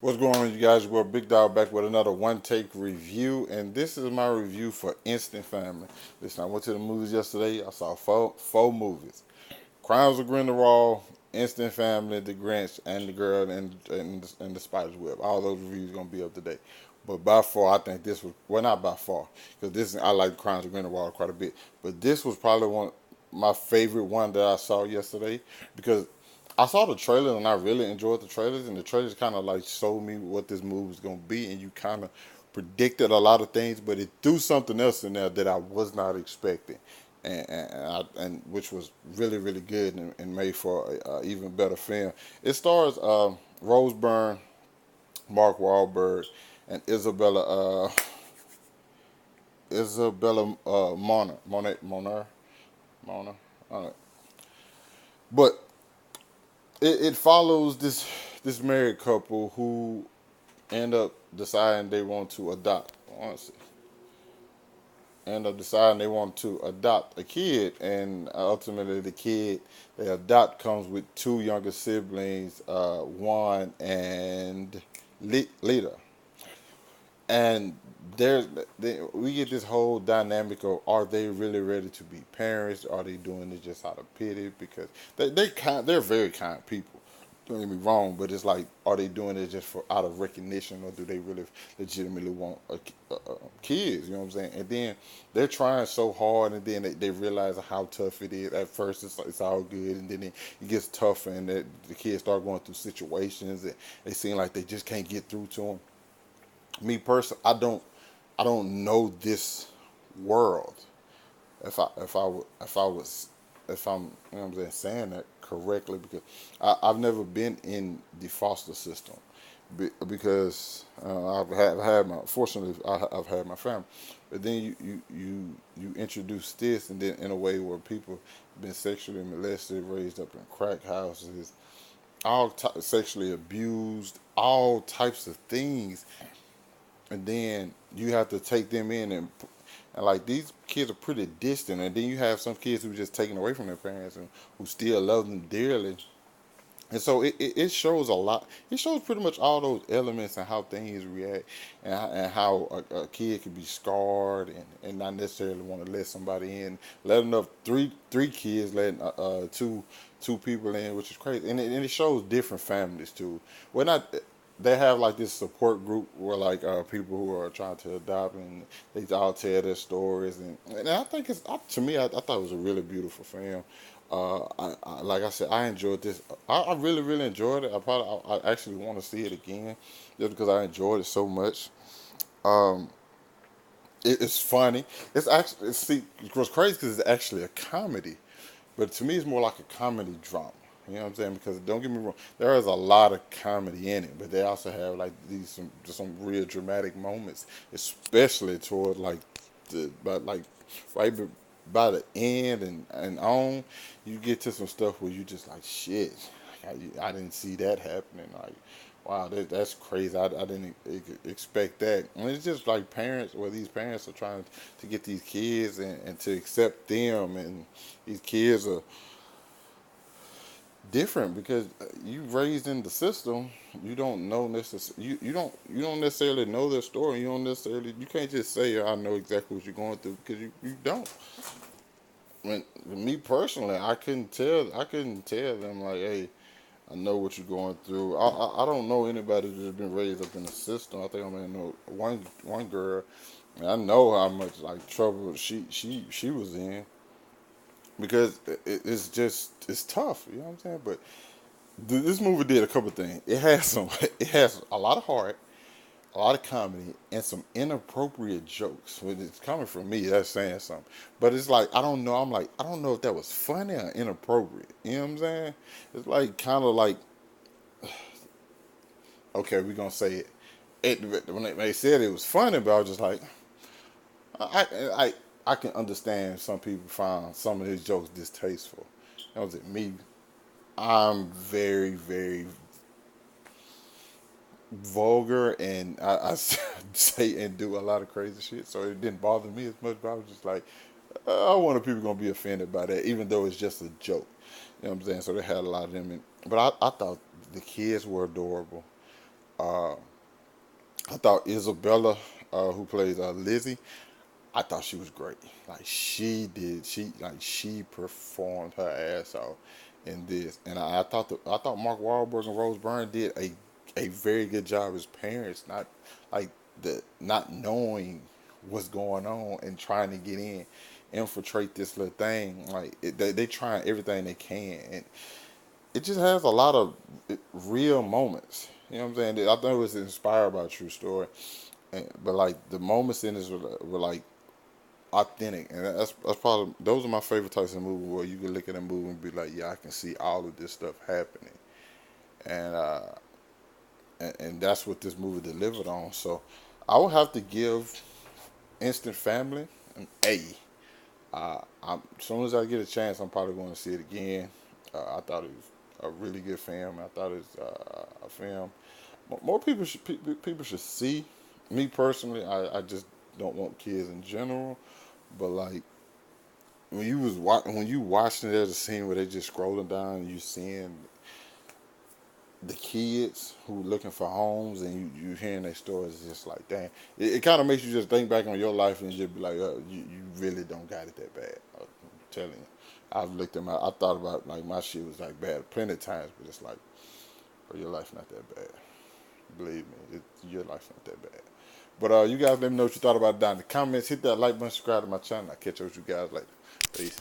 What's going on, you guys? We're Big Dog back with another OneTake review, and this is my review for Instant Family. Listen, I went to the movies yesterday. I saw four movies: Crimes of Grindelwald, Instant Family, The Grinch, and The Girl and the Spider's Web. All those reviews gonna be up today. But by far, I think this was not by far, because this I like Crimes of Grindelwald quite a bit. But this was probably one my favorite one that I saw yesterday because I saw the trailer and I really enjoyed the trailers, and the trailers kind of like showed me what this movie was gonna be, and you kind of predicted a lot of things, but it threw something else in there that I was not expecting, and which was really good and made for a even better film. It stars Rose Byrne, Mark Wahlberg, and Isabella Mona. But it follows this married couple who end up deciding they want to adopt. Honestly, end up deciding they want to adopt a kid, and ultimately the kid they adopt comes with two younger siblings, Juan and Lita. And we get this whole dynamic of, are they really ready to be parents? Are they doing it just out of pity? Because they're very kind people. Don't get me wrong, but it's like, are they doing it just for out of recognition, or do they really legitimately want kids? You know what I'm saying? And then they're trying so hard, and then they realize how tough it is. At first, it's all good, and then it gets tougher, and the kids start going through situations that they seem like they just can't get through to them. Me personally, I don't know this world. If I'm, you know what I'm saying that correctly, because I've never been in the foster system, because I've had my, fortunately I've had my family, but then you introduce this, and then in a way where people have been sexually molested, raised up in crack houses, sexually abused, all types of things, and then you have to take them in, and like, these kids are pretty distant, and then you have some kids who are just taken away from their parents and who still love them dearly. And so it shows a lot. It shows pretty much all those elements and how things react, and how a kid can be scarred, and not necessarily want to let somebody in. Let enough three kids letting two people in, which is crazy. And it shows different families too. Well, not they have like this support group where, like, people who are trying to adopt, and they all tell their stories, and I think to me, I thought it was a really beautiful film. Like I said, I enjoyed this. I really enjoyed it. I actually want to see it again, just because I enjoyed it so much. Um, it's funny. It's actually, see, what's crazy, because it's actually a comedy, but to me, it's more like a comedy drama. You know what I'm saying? Because don't get me wrong, there is a lot of comedy in it, but they also have like some real dramatic moments, especially toward like right by the end and on, you get to some stuff where you just like, shit, I didn't see that happening. Like, wow, that's crazy. I didn't expect that. And it's just like parents, where these parents are trying to get these kids, and to accept them, and these kids are different, because you raised in the system. You don't know necessarily, you don't necessarily know their story. You can't just say, I know exactly what you're going through, because you don't. When me personally, I couldn't tell them like, hey, I know what you're going through. I don't know anybody that's been raised up in the system. I think I may know one girl, and I know how much like trouble she was in, because it's tough. You know what I'm saying? But this movie did a couple things. It has a lot of heart, a lot of comedy, and some inappropriate jokes. When it's coming from me, that's saying something. But it's like, I don't know. I'm like, I don't know if that was funny or inappropriate. You know what I'm saying? It's like, kind of like, okay, we're gonna say it. When they said it was funny, but I was just like, I I I can understand some people find some of his jokes distasteful. That was it. Me, I'm very vulgar, and I say and do a lot of crazy shit, so it didn't bother me as much. But I was just like, I wonder if people gonna be offended by that, even though it's just a joke. You know what I'm saying? So they had a lot of them, but I thought the kids were adorable. thought Isabella, who plays Lizzie, I thought she was great. Like she performed her ass off in this, and I thought Mark Wahlberg and Rose Byrne did a very good job as parents, not like the not knowing what's going on and trying to get in, infiltrate this little thing. Like they trying everything they can, and it just has a lot of real moments. You know what I'm saying? I thought it was inspired by a true story, but like the moments in this were like authentic, and that's probably those are my favorite types of movies where you can look at a movie and be like, yeah, I can see all of this stuff happening, and that's what this movie delivered on. So I would have to give Instant Family an A. As soon as I get a chance, I'm probably going to see it again. I thought it was a really good film. I thought it was a film more people should see. Me personally, I just don't want kids in general, but like when you watching, there's a scene where they just scrolling down and you seeing the kids who looking for homes, and you hearing their stories. It's just like, dang, it kind of makes you just think back on your life and just be like, you really don't got it that bad. I'm telling you, I've looked at I thought about like my shit was like bad plenty of times, but it's like, bro, your life not that bad. Believe me, your life's not that bad. But you guys let me know what you thought about it down in the comments. Hit that like button, subscribe to my channel. I'll catch up with you guys later. Peace.